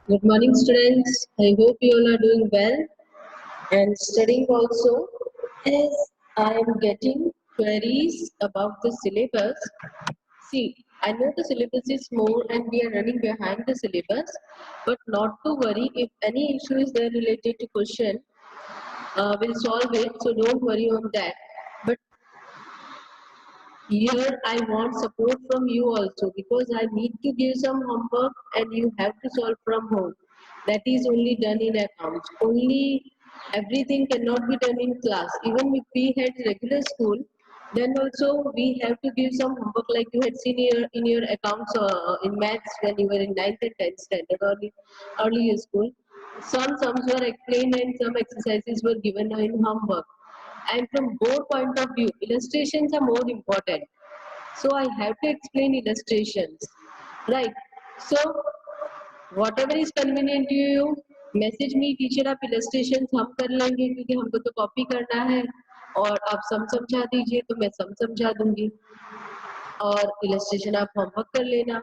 Good morning, students. I hope you all are doing well and studying also. As I am getting queries about the syllabus, see, I know the syllabus is more and we are running behind the syllabus, but not to worry if any issue is there related to question, we'll solve it. So don't worry on that. But here I want support from you also because I need to give some homework and you have to solve from home. That is only done in accounts. Only everything cannot be done in class. Even if we had regular school, then also we have to give some homework like you had seen in your accounts in maths when you were in 9th and 10th standard or in earlier school. Some sums were explained and some exercises were given in homework. And from both point of view, illustrations are more important. So I have to explain illustrations, right? So whatever is convenient to you, message me teacher आप illustration हम कर लेंगे क्योंकि हमको तो copy करना है और आप सम समझा दीजिए तो मैं सम समझा दूंगी और इलस्ट्रेशन आप होमवर्क कर लेना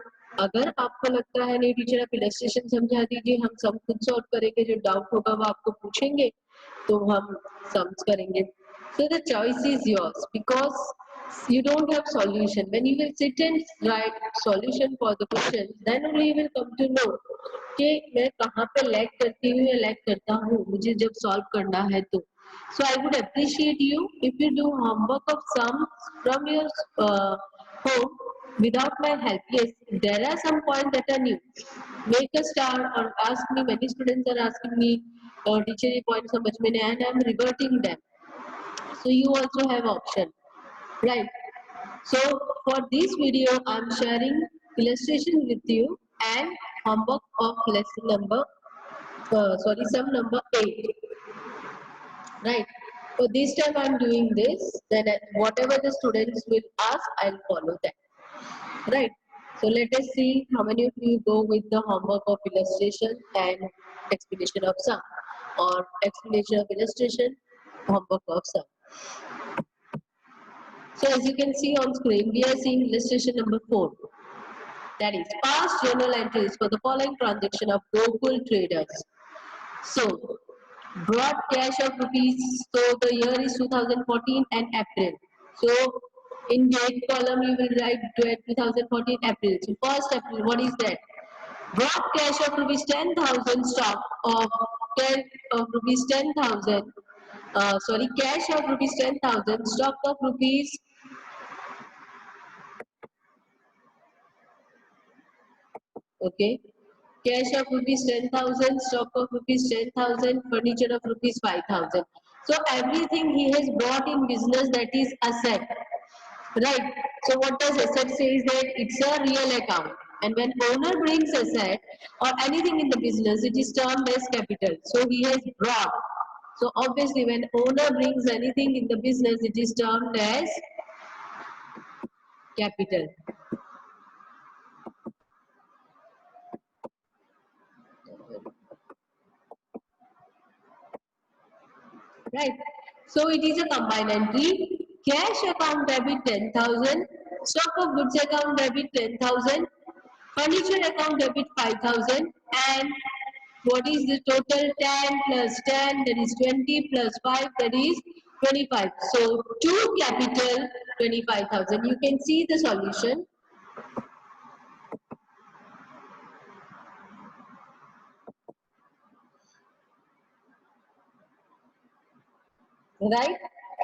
अगर आपको लगता है नहीं टीचर आप इलस्ट्रेशन समझा दीजिए हम सम खुद सॉल्व करेंगे जो डाउट होगा वो आपको पूछेंगे तो हम सम्स करेंगे so the choice is yours because you don't have solution when you will sit and write solution for the question then only you will come to know कि मैं कहाँ पे लैग करती हूँ या लैग करता हूँ मुझे जब सॉल्व करना है तो so I would appreciate you if you do homework of sums from your home without my help. Yes, there are some points that are new. Make a start or ask me. Many students are asking me, teacher, ये point समझ में नहीं आया and I am reverting them. So you also have option, right? So for this video, I am sharing illustration with you and homework of lesson number, sum number 8. Right. So this time I'm doing this, then whatever the students will ask, I'll follow that. Right. So let us see how many of you go with the homework of illustration and explanation of sum or explanation of illustration, homework of sum. So as you can see on screen, we are seeing illustration number 4. That is past journal entries for the following transaction of Gokul traders. So brought cash of rupees, so the year is 2014 and April. So in date column you will write 2014 April. So first April, what is that? Brought cash of rupees 10,000 stock of 10 of rupees 10,000. Cash of rupees 10,000, stock of rupees. Okay. Cash of rupees 10,000, stock of rupees 10,000, furniture of rupees 5,000. So everything he has brought in business that is asset, right? So what does asset say is that it's a real account. And when owner brings asset or anything in the business, it is termed as capital. So he has brought. So obviously when owner brings anything in the business, it is termed as capital. Right. So it is a combined entry. Cash account debit 10,000. Stock of goods account debit 10,000. Furniture account debit 5,000. And what is the total? 10 plus 10, that is 20 plus 5, that is 25. So to capital 25,000. You can see the solution. Right?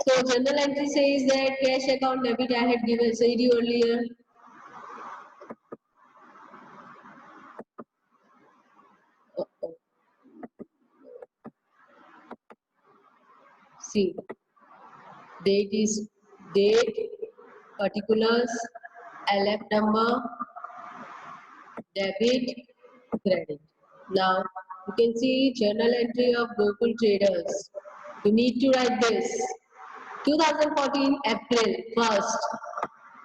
So journal entry says that cash account debit I had given said you earlier. See, date is date, particulars, LF number, debit, credit. Now you can see journal entry of Gokul traders. You need to write this. 2014 April 1st,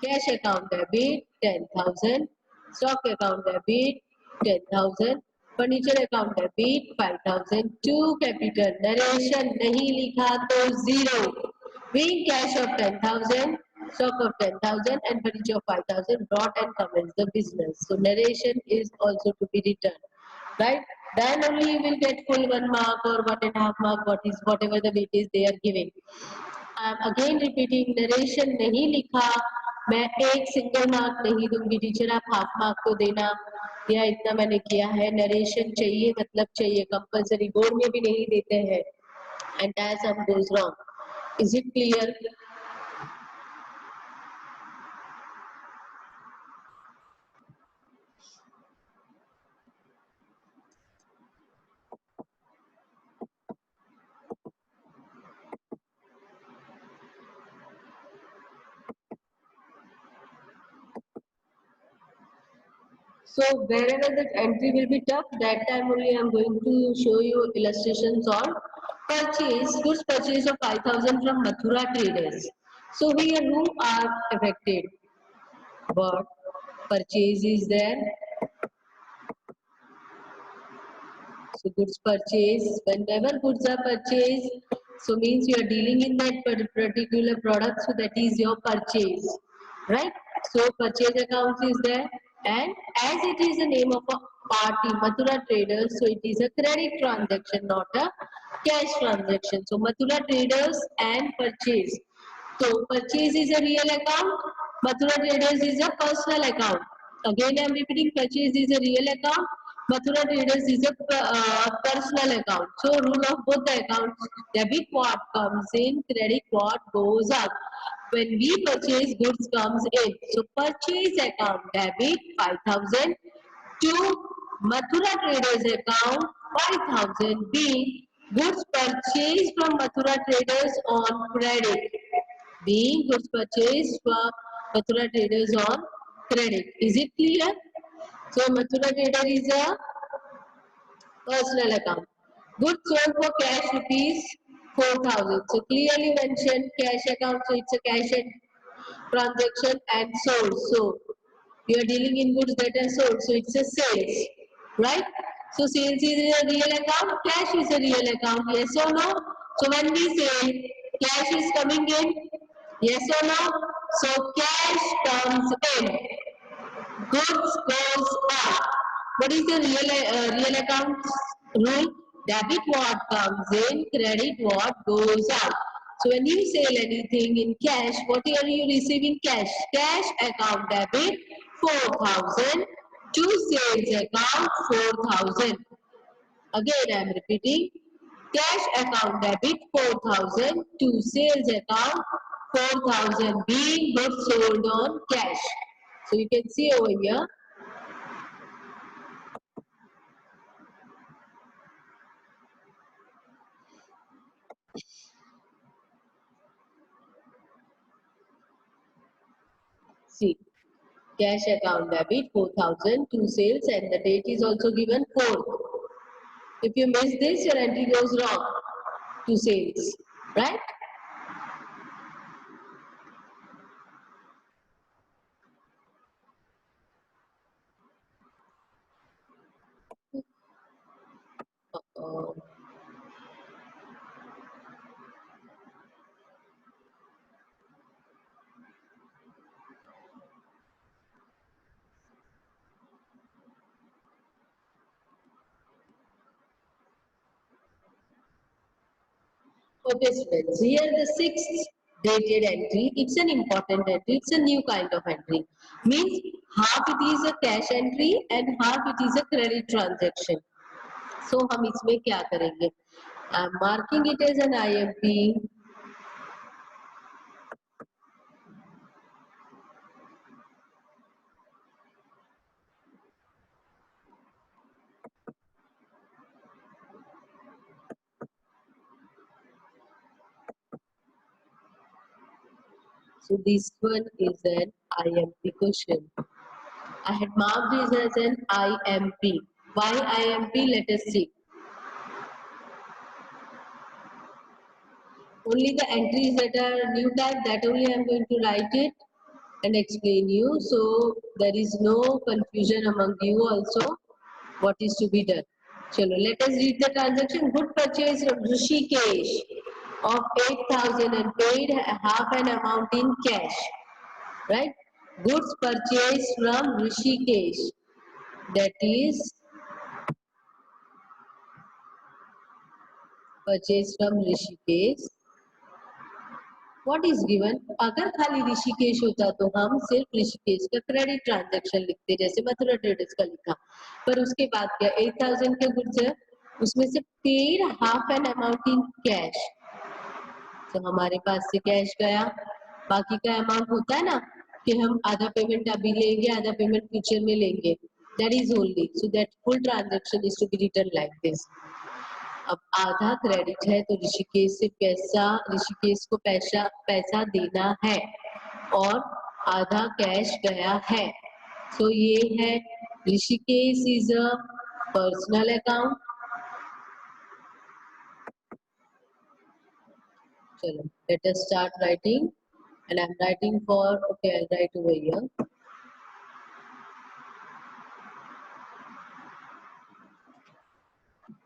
cash account debit 10,000, stock account debit 10,000, furniture account debit 5,000, to capital. Narration नहीं लिखा तो zero. Being cash of 10,000, stock of 10,000 and furniture of 5,000 brought and commenced the business. So narration is also to be written, right? then only you will get full 1 mark or 1.5 mark, whatever the weightage they are giving. I am again repeating, narration नहीं लिखा, मैं एक single mark नहीं दूंगी teacher, आप half mark तो देना, या इतना मैंने किया है, नरेशन चाहिए मतलब चाहिए, कंपल्सरी, बोर्ड में भी नहीं देते हैं. Entire sum goes wrong. Is it clear? So wherever the entry will be tough, that time only I am going to show you illustrations on purchase, goods purchase of 5,000 from Mathura traders. So here who are affected? But purchase is there. So goods purchase, whenever goods are purchased, so means you are dealing in that particular product, so that is your purchase, right? So purchase account is there, and as it is the name of a party, Mathura Traders, so it is a credit transaction, not a cash transaction. So Mathura Traders and purchase. So purchase is a real account, Mathura Traders is a personal account. Again I am repeating, purchase is a real account, Mathura Traders is a personal account. So rule of both the accounts, debit what comes in, credit what goes out. When we purchase, goods comes in. So purchase account debit 5,000 to Mathura Traders account 5,000 being goods purchased from Mathura Traders on credit. Being goods purchased from Mathura Traders on credit. Is it clear? So Mathura Trader is a personal account. Goods sold for cash rupees 4,000. So clearly mentioned cash account. So it's a cash transaction and sold. So you are dealing in goods that are sold. So it's a sales, right? So sales is a real account. Cash is a real account. Yes or no? So when we say cash is coming in, yes or no? So cash comes in. Goods goes up. What is the real account rule? Debit what comes in, credit what goes out. So when you sell anything in cash, what are you receiving cash? Cash account debit 4,000 to sales account 4,000. Again I am repeating, cash account debit 4,000 to sales account 4,000 being goods sold on cash. So you can see over here, see, cash account debit 4,000 to sales, and the date is also given 4th. If you miss this, your entry goes wrong to sales, right? Uh, okay, students, here the 6th dated entry, it's an important entry, it's a new kind of entry. Means half it is a cash entry and half it is a credit transaction. So हम इसमें क्या करेंगे? I'm marking it as an IMP. So this one is an IMP question. I had marked this as an IMP. Why IMP? Let us see. Only the entries that are new type, that only I am going to write it and explain you. So there is no confusion among you also what is to be done. Chalo, let us read the transaction. Good purchase from Rishikesh of 8,000 and paid half an amount in cash. Right? Goods purchased from Rishikesh, that is purchase from Rishikesh. What is given? अगर खाली ऋषिकेश होता तो हम सिर्फ ऋषिकेश का credit transaction लिखते, जैसे Mathura traders का लिखा, पर उसके बाद क्या 8,000 के गुड्स है, उसमें से paid half an amount in cash, तो हमारे पास से कैश गया, बाकी का अमाउंट होता है ना कि हम आधा पेमेंट अभी लेंगे, आधा पेमेंट फ्यूचर में लेंगे, that is only, so that full transaction is to be written like this. अब आधा क्रेडिट है तो ऋषिकेश को पैसा देना है और आधा कैश गया है, सो ये है Rishikesh is a personal account. चलो let us start writing and I'm writing for, okay, I'll write over here.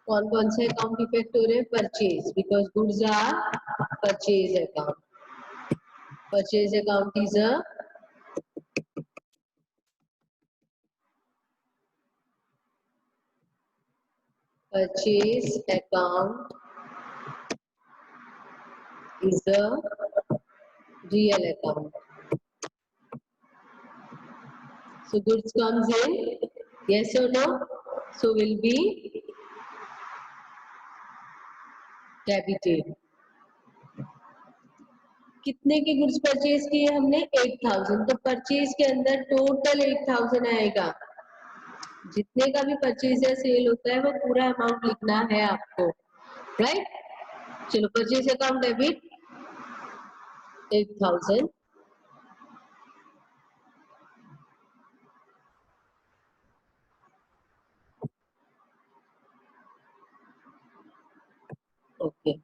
कौन कौन से अकाउंट इफेक्ट हो रहे हैं? Purchase, because goods are purchase account. Purchase account is a purchase account is a real account. So goods comes in, yes or no? So will be debited. कितने के goods purchase किए हमने? 8,000. तो purchase के अंदर टोटल 8,000 आएगा. जितने का भी परचेज या सेल होता है वो पूरा अमाउंट लिखना है आपको, राइट? चलो purchase account debit 8,000. Okay.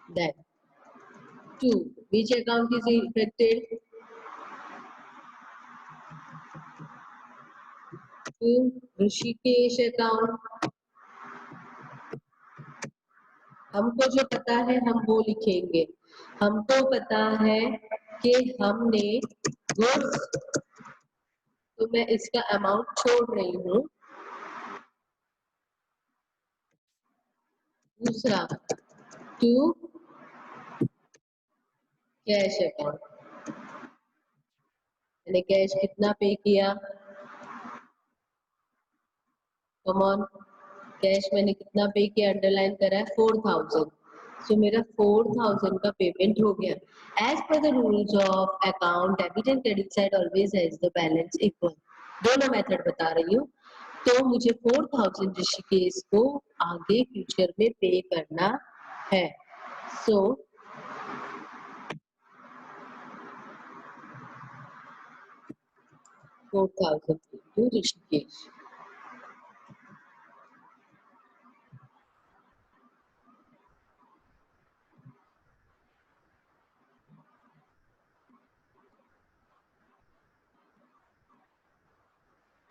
Then 2. Which account is affected? To Rishikesh account. हमको जो पता है हम वो लिखेंगे. हमको पता है कि हमने गुड्स, तो मैं इसका अमाउंट छोड़ रही हूँ. दूसरा टू कैश अकाउंट, मैंने कैश कितना पे किया? कम ऑन, कैश मैंने कितना पे किया? अंडरलाइन करा है 4,000. सो मेरा 4,000 का पेमेंट हो गया. As per the rules of account, debit and credit side always has the balance equal. दोनों मेथड बता रही हूँ. तो मुझे 4,000 ऋषिकेश को आगे फ्यूचर में पे करना है. So 4,000 to Rishikesh.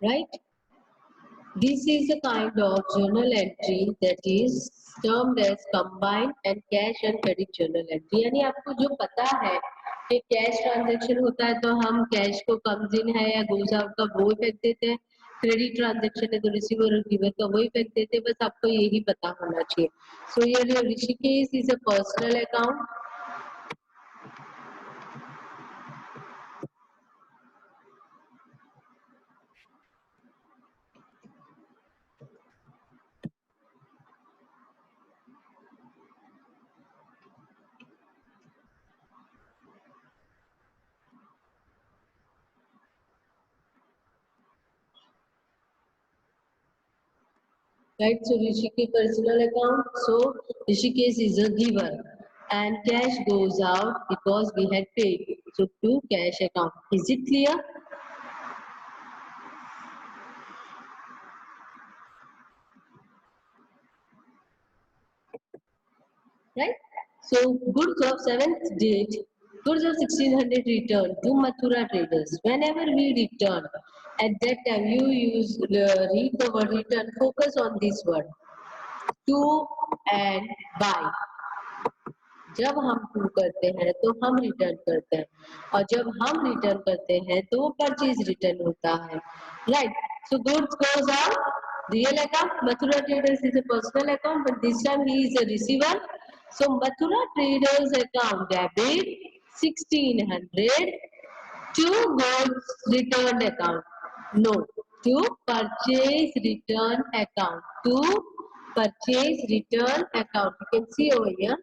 Right? This is a kind of journal entry that is termed as combined and cash and credit journal entry. यानी आपको जो पता है कि कैश ट्रांजैक्शन होता है तो हम कैश को कम्स इन है या गोज आउट का वो इफेक्ट देते हैं, क्रेडिट ट्रांजैक्शन है तो रिसीवर और गिवर का वो इफेक्ट देते हैं. बस आपको यही पता होना चाहिए. सो ये Rishikesh is a personal account. Right, so Rishikesh personal account, so Rishikesh is a giver and cash goes out because we had paid, so to cash account. Is it clear? Right, so goods of 7th date, goods of 1600 returned to Mathura traders. Whenever we return, at that time you read the word return, focus on this word, to and buy. जब हम to करते हैं तो हम return करते हैं, और जब हम रिटर्न करते हैं तो वो परचेज रिटर्न होता है. Right, so goods goes out real account. Mathura Traders is a personal account, but this time he is a receiver. So Mathura Traders account debit 1600 to goods returned account. No, to purchase return account. To purchase return account. You can see over here.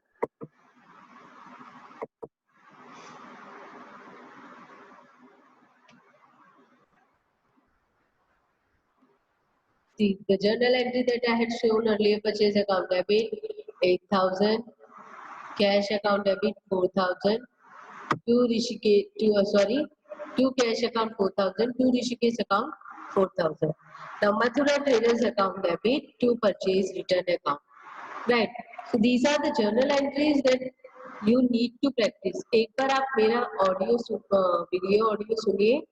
The journal entry that I had shown earlier, purchase account debit 8,000, cash account debit 4,000, to cash account 4,000, to Rishikesh account 4,000. Now Mathura Traders account debit to purchase return account. Right. So these are the journal entries that you need to practice. एक बार आप मेरा video audio सुनिए,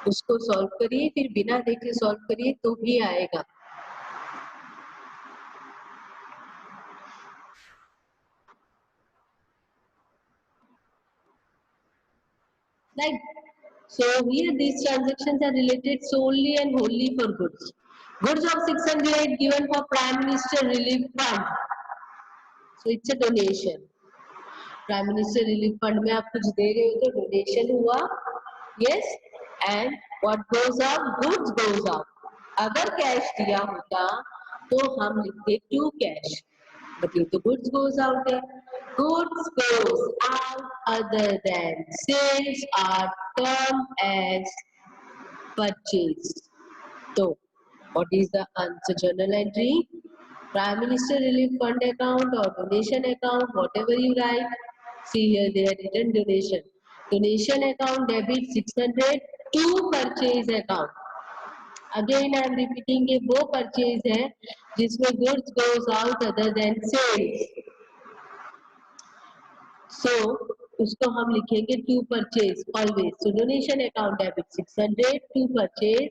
उसको solve करिए, फिर बिना देखे solve करिए तो भी आएगा. Right. So here these transactions are related solely and wholly for goods. Goods of 600 given for Prime Minister Relief Fund. So it's a donation. Prime Minister Relief Fund में आप कुछ दे रहे हो तो donation हुआ. Yes. And what goes up? Goods goes up. अगर cash दिया होता तो हम लिखते to cash. But ये तो goods goes out है. Goods goes out other than sales are termed as purchase. So, what is the answer journal entry? Prime Minister Relief Fund account or donation account, whatever you write. See here they have written donation. Donation account debit 600 to purchase account. Again I am repeating ये वो purchase है जिसमें goods goes out other than sales. So उसको हम लिखेंगे to purchase always. So donation account debit 600 to purchase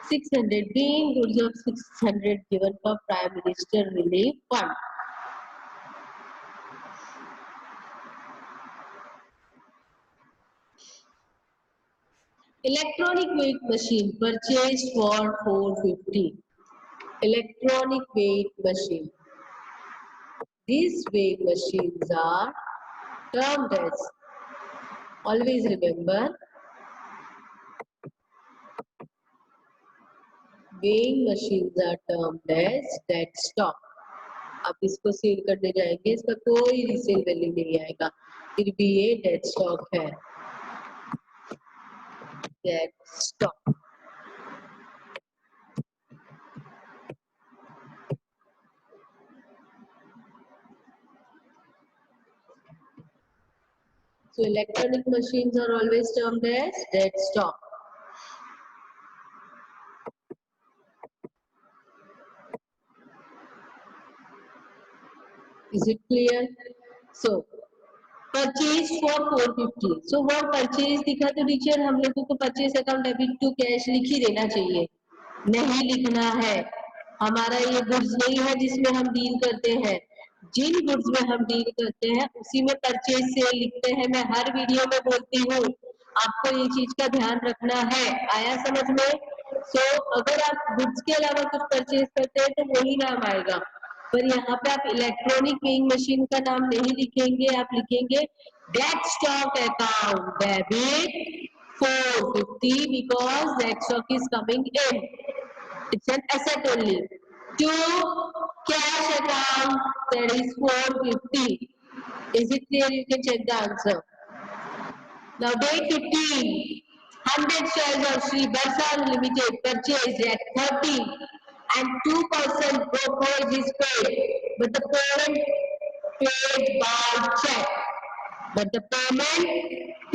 600 being goods of 600 given for Prime Minister Relief Fund. Electronic weight machine purchased for 450. Electronic weight machine. These weight machines are termed as, always remember, weighing machines are termed as dead stock. आप इसको cell करने जाएंगे इसका कोई resale value नहीं आएगा, फिर भी ये डेड स्टॉक है. Dead stock. So electronic machines are always termed as dead stock. Is it clear? So purchase for 450. So वो परचेज दिखा तो टीचर हम लोगों को purchase account debit to cash लिख ही देना चाहिए. नहीं लिखना है. हमारा ये गुड्स नहीं है जिसमें हम डील करते हैं. जिन गुड्स में हम डील करते हैं उसी में परचेज सेल लिखते हैं. मैं हर वीडियो में बोलती हूँ, आपको ये चीज का ध्यान रखना है. आया समझ में? सो अगर आप गुड्स के अलावा कुछ परचेज करते हैं तो वही नाम आएगा. पर यहाँ पे आप इलेक्ट्रॉनिक वेइंग मशीन का नाम नहीं लिखेंगे, आप लिखेंगे dead stock account debit 450 because that stock is coming in. It's an asset only. To cash account that is 450. Is it clear? You can check the answer. Now date 15. 100 shares of Sri Barsal Limited purchased at 30 and 2% brokerage is paid, but the payment paid by check. But the payment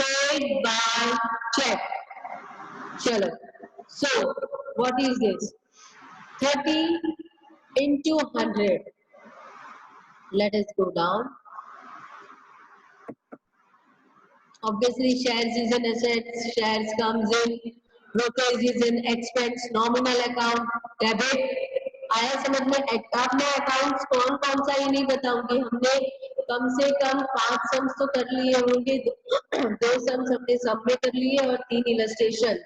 paid by check. Chalo. So, what is this? 30 into 100. Let us go down. Obviously, shares is an asset. Shares comes in. Brokerage is an expense. Nominal account. Debit. आया समझ में? अब मैं accounts कौन कौन सा ये नहीं बताऊंगी. हमने कम से कम 5 सम्स तो कर लिए होंगे. 2 सम्स हमने सब में कर लिए और 3 इलस्ट्रेशन.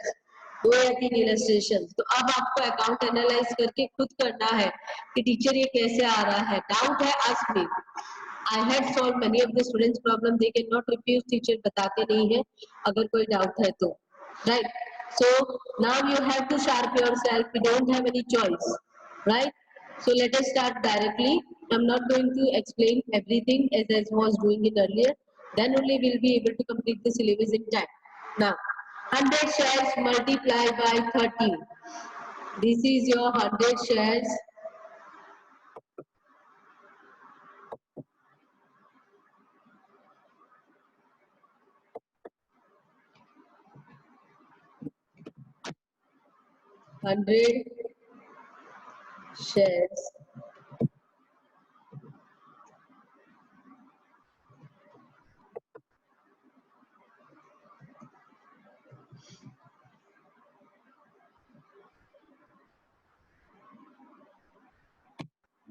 2 या 3 इलस्ट्रेशन। तो अब आपको अकाउंट एनालाइज करके खुद करना है कि टीचर ये कैसे आ रहा है। डाउट है, ask me. I had solved many of the students' problem. They cannot refuse. Teacher बताते नहीं है अगर कोई डाउट है तो, right? So now you have to sharp yourself. We don't have any choice, right? So let us start directly. I'm not going to explain everything as I was doing it earlier. Then only we'll be able to complete the syllabus in time. Now, 100 shares multiplied by 30. This is your 100 shares. Hundred shares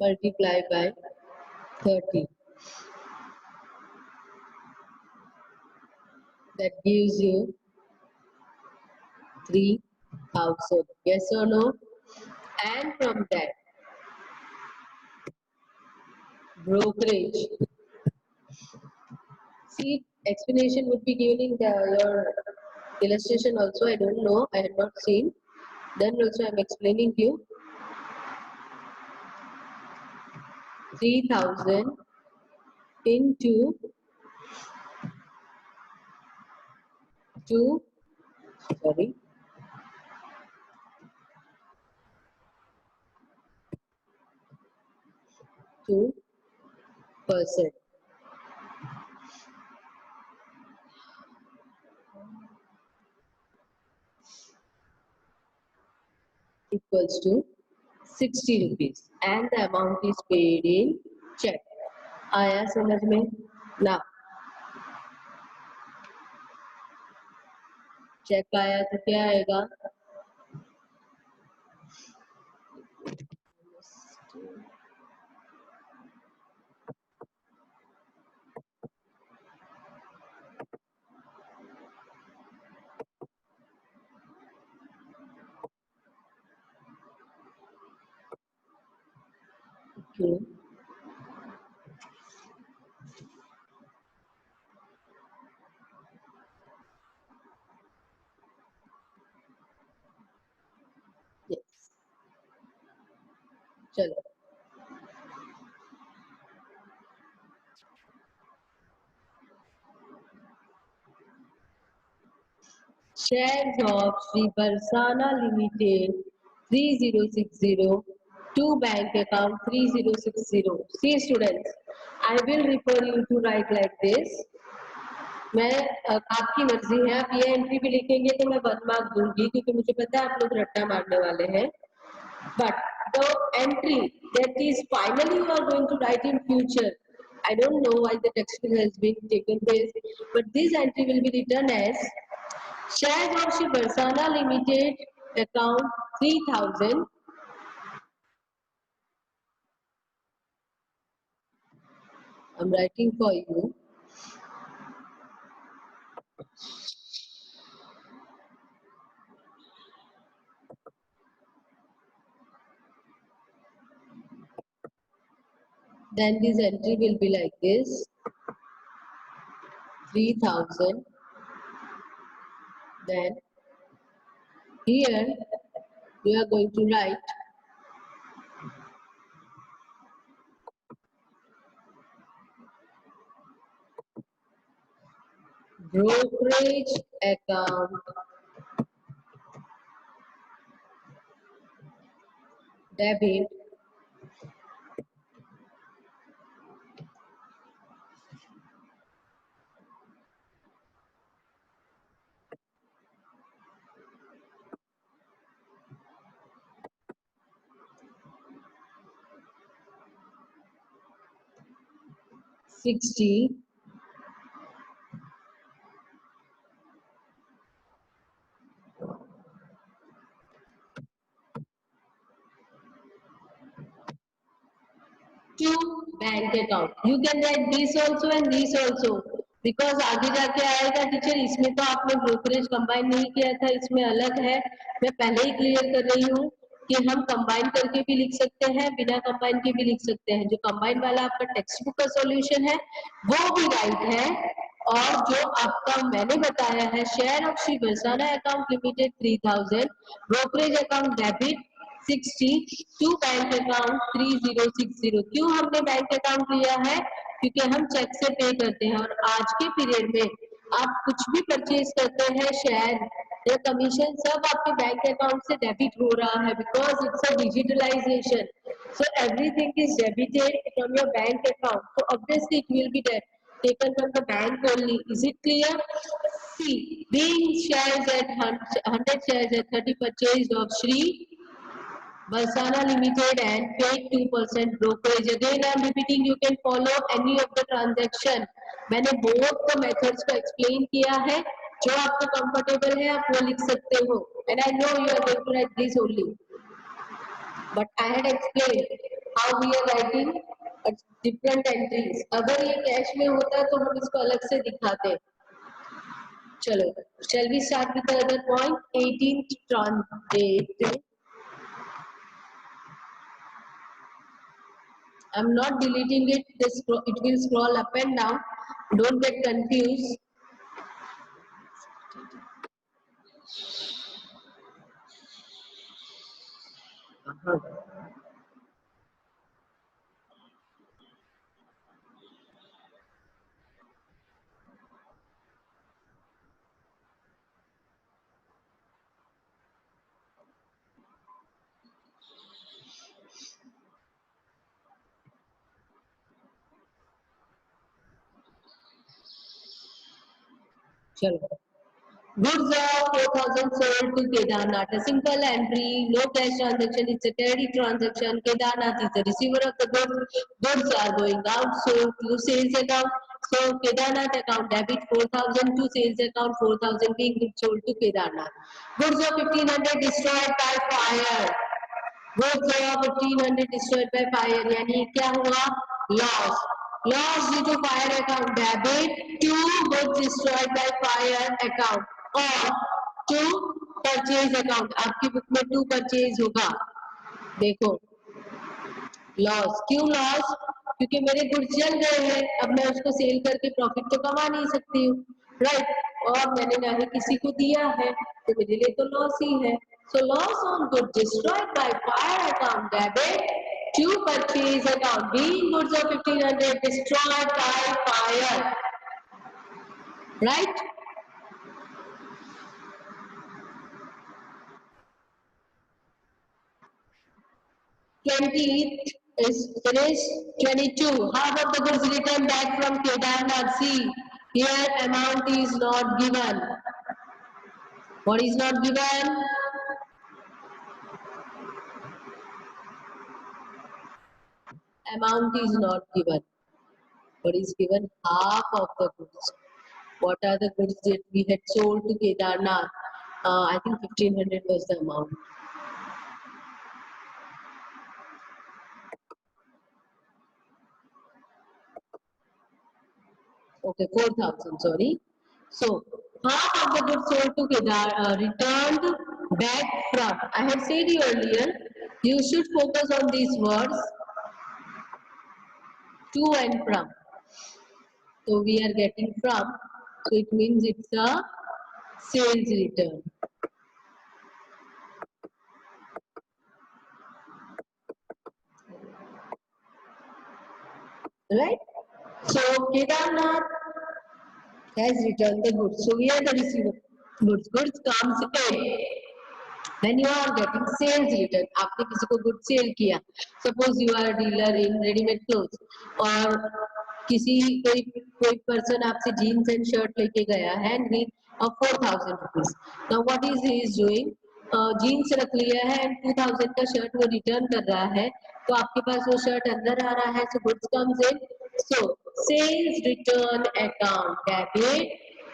multiplied by 30. That gives you 3,000. Yes or no? And from that, brokerage. See, explanation would be given in your illustration also. I don't know. I have not seen. Then also I am explaining you. 3,000 into 2, sorry, 2% equals to 60 rupees, and the amount is paid in check. आया समझ में? ना check आया तो क्या आएगा? Okay. Yes. चलो shares of Sri Barsana Limited 3060 to bank account 3060. See students, I will refer you to write like this. मैं आपकी मर्जी है, आप ये एंट्री भी लिखेंगे तो मैं 1 मार्क दूंगी क्योंकि मुझे पता है आप लोग रट्टा मारने वाले हैं. But the entry that is finally you are going to write in future, I don't know why the text has been taken place, but this entry will be written as shares of Shri Barsana Limited account 3000. I'm writing for you. Then this entry will be like this: 3000. Then here we are going to write brokerage account debit $60 to bank account. You can write this also and this also. Because आगे जाके आएगा teacher, इसमें तो आपने brokerage combine नहीं किया था, इसमें अलग है। मैं पहले ही क्लियर कर रही हूँ कि हम कंबाइन करके भी लिख सकते हैं, बिना कंबाइन के भी लिख सकते हैं। जो कंबाइन वाला आपका टेक्स्ट बुक का सॉल्यूशन है वो भी राइट है, और जो आपका मैंने बताया है share of Shri Barsana account limited 3000, brokerage account debit 60 to bank account 3060। क्यों हमने बैंक अकाउंट लिया है? क्योंकि हम चेक से पे करते हैं, और आज के पीरियड में आप कुछ भी परचेज करते हैं, शेयर या कमीशन, सब आपके बैंक अकाउंट से डेबिट हो रहा है, because it's a digitalisation. So everything is debited from your bank account. So obviously it will be taken from the bank only. Is it clear? See, being shares at 100 shares at 30 purchased of Shri Barsana Limited and paid 2% brokerage. Again, I am repeating, you can follow any of the transaction. मैंने both the methods को explain किया है, जो आपको comfortable है आप वो लिख सकते हो, and I know you are going to write this only, but I had explained how we are writing different entries. अगर ये कैश में होता तो हम इसको अलग से दिखाते। चलो, shall we start with the other point? 18th transact. I'm not deleting it. It will scroll up and down. Don't get confused. चलो, goods of 4,000 sold to Kedarnath. A simple entry, no cash transaction. It's a credit transaction. Kedarnath is the receiver of the goods. Goods are going out, sold to sales account. So Kedarnath account debit 4,000 to sales account 4,000 being sold to Kedarnath. Goods of 1,500 destroyed by fire. Goods of 1,500 destroyed by fire. यानी क्या हुआ? Loss. Loss due to fire account debit to goods destroyed by fire account और to purchase account. आपकी book में to purchase होगा। देखो, loss. क्यों loss? क्योंकि मेरे गुड्स जल गए हैं, अब मैं उसको सेल करके प्रॉफिट तो कमा नहीं सकती हूँ, राइट? और मैंने ना ही किसी को दिया है, तो मेरे लिए तो लॉस ही है। So loss on good destroyed by fire account debit to purchase account being goods of 1,500 destroyed by fire, right? Twentieth is finished. 22. Half of the goods returned back from Kedarnath. See, here amount is not given. What is not given? Amount is not given. What is given? Half of the goods. What are the goods that we had sold to Kedarnath? I think 1,500 was the amount. Okay, 4,000, sorry. So, half of the goods sold to Kedar returned back from. I had said you earlier, you should focus on these words, to and from. So, we are getting from, so it means it's a sales return. Right? So, Kedarnath has returned the goods. So, we are the receiver. Goods comes in. When you are getting sales return, आपने किसी को good sale किया, suppose you are dealer in readymade clothes, और किसी कोई person आपसे jeans and shirt लेके गया है and need 4,000 rupees. Now what is he is doing? Jeans रख लिया है एंड 2,000 का शर्ट वो रिटर्न कर रहा है, तो आपके पास वो शर्ट अंदर आ रहा है, so goods comes in. So sales return account debit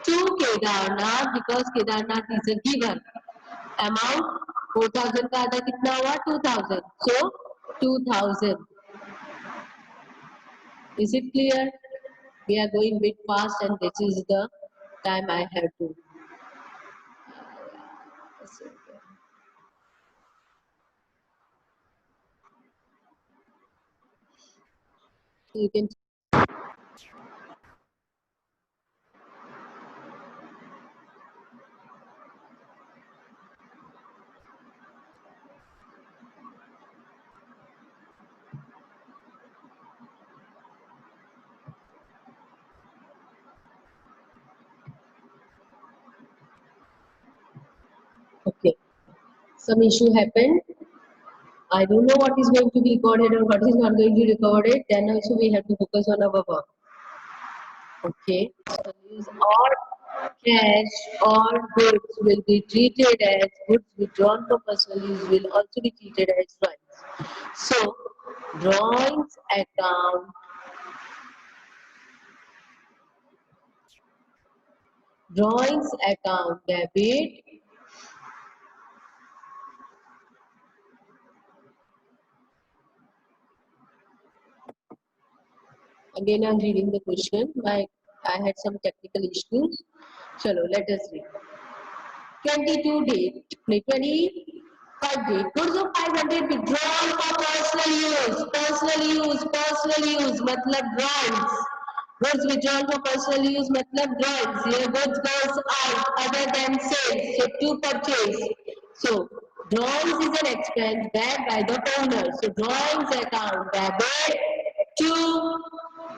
to Kedarnath, because Kedarnath is a given amount 4,000 का आधा कितना हुआ? 2,000. So 2,000. Is it clear? We are going bit fast, and this is the time I have to. So you can. Okay. Some issue happened. I don't know what is going to be recorded or what is not going to be recorded. Then also we have to focus on our work. Okay. So use or cash or goods will be treated as goods withdrawn for personal use will also be treated as drawings. So drawings account debit. Again, I'm reading the question. I had some technical issues. Chalo, let us read. 22 date, 25 date. Goods of 500 withdrawn for personal use. Personal use, matlab drawings. Goods withdrawn for personal use, matlab drawings. Here goods goes out other than sales. So to purchase. So drawings is an expense backed by the owner. So drawings account debit to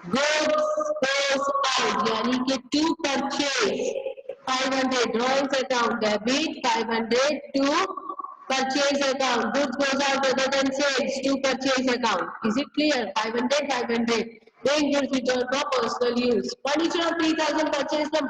goods goes out. यानी कि to purchase. 500 drawings account debit, 500 to purchase account. Goods goes out other than sales to purchase account. Is it clear? 500, 500. Paying goods return for personal use. Furniture of 3,000 purchased from